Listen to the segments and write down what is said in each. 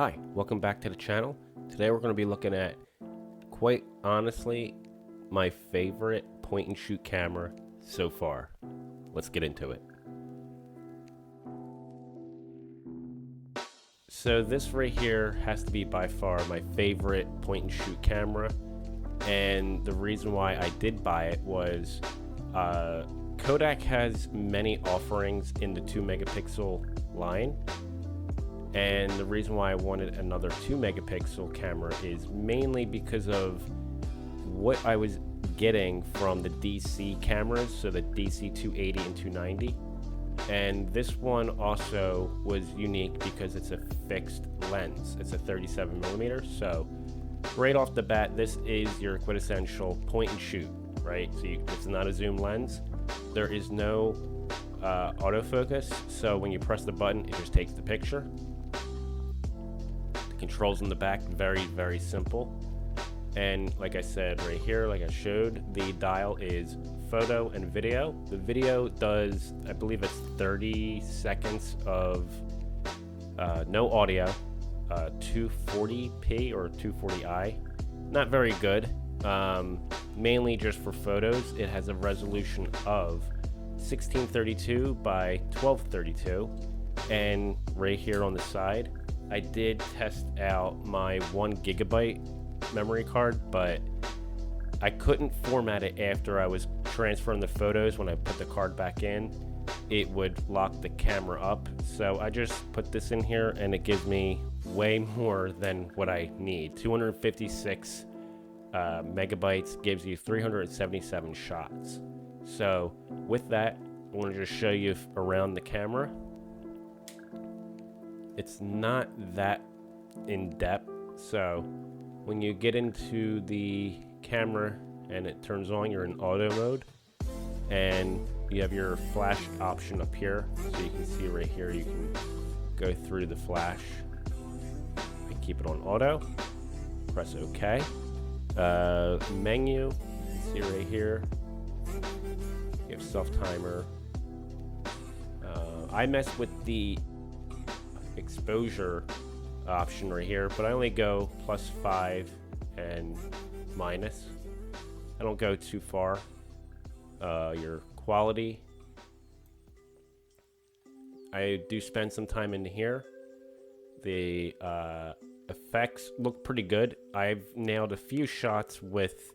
Hi, welcome back to the channel. Today we're going to be looking at, quite honestly, my favorite point and shoot camera so far. Let's get into it. So this right here has to be by far my favorite point and shoot camera, and the reason why I did buy it was Kodak has many offerings in the 2 megapixel line. And the reason why I wanted another 2 megapixel camera is mainly because of what I was getting from the DC cameras, so the DC 280 and 290. And this one also was unique because it's a fixed lens. It's a 37 millimeter. So right off the bat, this is your quintessential point and shoot, right? So it's not a zoom lens. There is no autofocus. So when you press the button, it just takes the picture. Controls in the back, very simple. And like I said right here, like I showed, the dial is photo and video. The video does, I believe it's 30 seconds of no audio, 240p or 240i. Not very good, mainly just for photos. It has a resolution of 1632 by 1232. And right here on the side, I did test out my 1 gigabyte memory card, but I couldn't format it after I was transferring the photos. When I put the card back in, it would lock the camera up. So I just put this in here and it gives me way more than what I need. 256 megabytes gives you 377 shots. So with that, I want to just show you around the camera. It's not that in depth, so when you get into the camera and it turns on, you're in auto mode, and you have your flash option up here, so you can see right here you can go through the flash and keep it on auto. Press OK. Menu, you can see right here you have self timer. I mess with the exposure option right here, but I only go +5 and minus. I don't go too far. Your quality, I do spend some time in here. The effects look pretty good. I've nailed a few shots with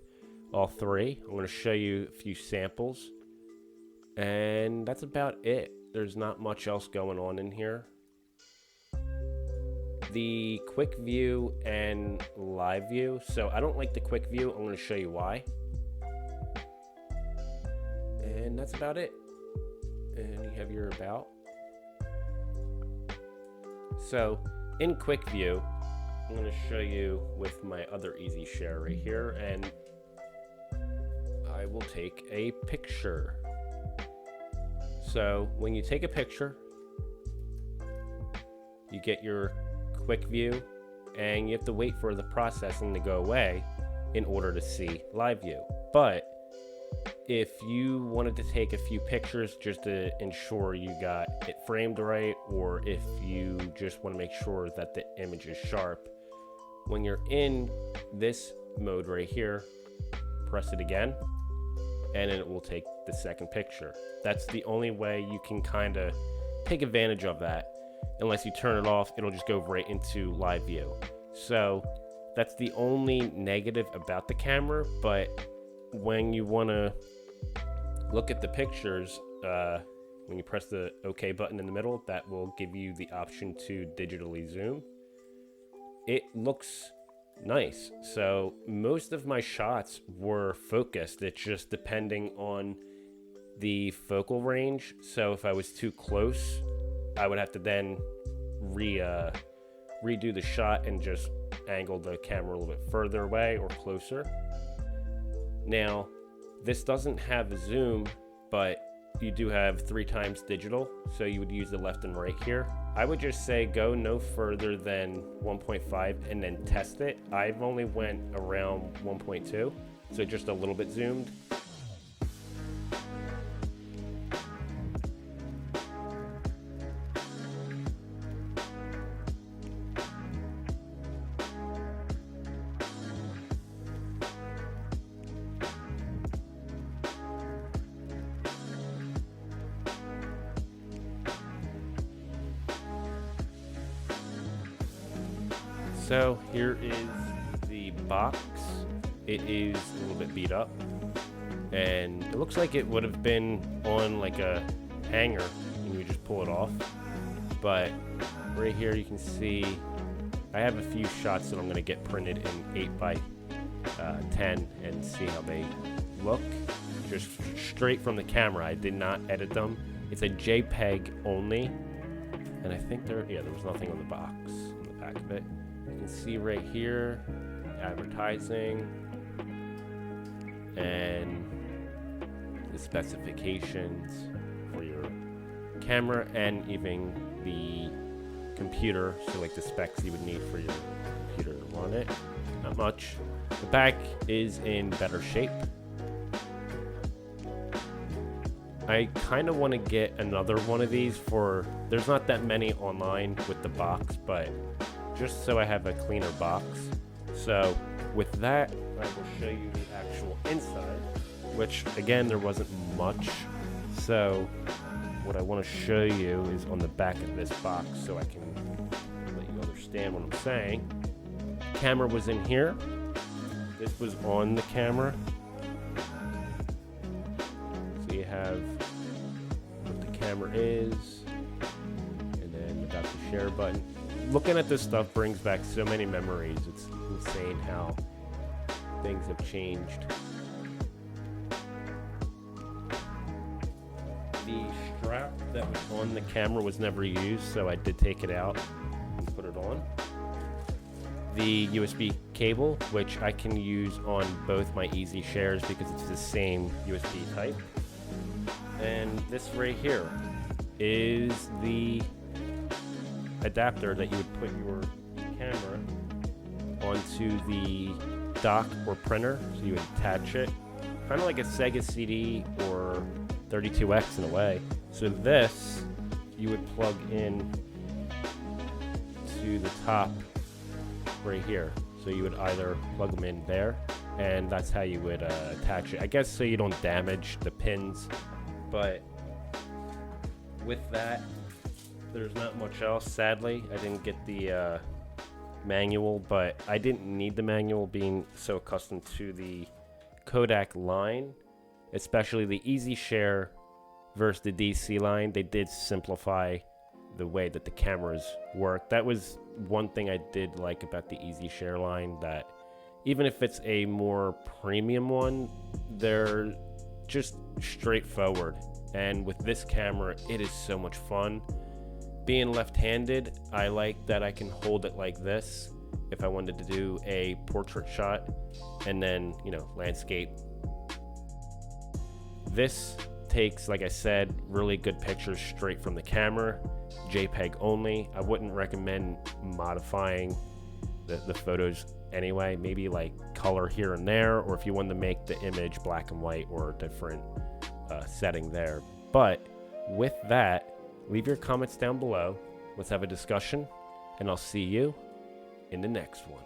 all three. I'm going to show you a few samples, and that's about it. There's not much else going on in here. The quick view and live view. So I don't like the quick view. I'm going to show you why. And that's about it. And you have your about. So in quick view, I'm going to show you with my other easy share right here. And I will take a picture. So when you take a picture, you get your quick view, and you have to wait for the processing to go away in order to see live view. But if you wanted to take a few pictures just to ensure you got it framed right, or if you just want to make sure that the image is sharp, when you're in this mode right here, press it again and it will take the second picture. That's the only way you can kind of take advantage of that. Unless you turn it off, it'll just go right into live view. So that's the only negative about the camera. But when you want to look at the pictures, when you press the OK button in the middle, that will give you the option to digitally zoom. It looks nice. So most of my shots were focused. It's just depending on the focal range. So if I was too close, I would have to then redo the shot and just angle the camera a little bit further away or closer. Now, this doesn't have a zoom, but you do have 3 times digital, so you would use the left and right here. I would just say go no further than 1.5 and then test it. I've only went around 1.2, so just a little bit zoomed. So here is the box. It is a little bit beat up, and it looks like it would have been on like a hanger and you would just pull it off. But right here you can see I have a few shots that I'm going to get printed in 8x10 and see how they look just straight from the camera. I did not edit them. It's a JPEG only, and I think there was nothing on the box on the back of it. You can see right here advertising and the specifications for your camera and even the computer, so like the specs you would need for your computer to run it. Not much. The back is in better shape. I kind of want to get another one of these there's not that many online with the box, but just so I have a cleaner box. So with that, I will show you the actual inside, which again, there wasn't much. So what I want to show you is on the back of this box so I can let you understand what I'm saying. Camera was in here. This was on the camera. So you have what the camera is, and then you got the share button. Looking at this stuff brings back so many memories. It's insane how things have changed. The strap that was on the camera was never used, so I did take it out and put it on. The USB cable, which I can use on both my Easy Shares because it's the same USB type. And this right here is the adapter that you would put your camera onto the dock or printer, so you would attach it, kind of like a Sega CD or 32X in a way. So this you would plug in to the top right here. So you would either plug them in there, and that's how you would attach it, I guess, so you don't damage the pins. But with that, there's not much else. Sadly, I didn't get the manual, but I didn't need the manual being so accustomed to the Kodak line, especially the Easy Share versus the DC line. They did simplify the way that the cameras work. That was one thing I did like about the Easy Share line, that even if it's a more premium one, they're just straightforward. And with this camera, it is so much fun. Being left-handed, I like that I can hold it like this if I wanted to do a portrait shot, and then, landscape. This takes, like I said, really good pictures straight from the camera, JPEG only. I wouldn't recommend modifying the photos anyway, maybe like color here and there, or if you wanted to make the image black and white or a different setting there. But with that, leave your comments down below. Let's have a discussion, and I'll see you in the next one.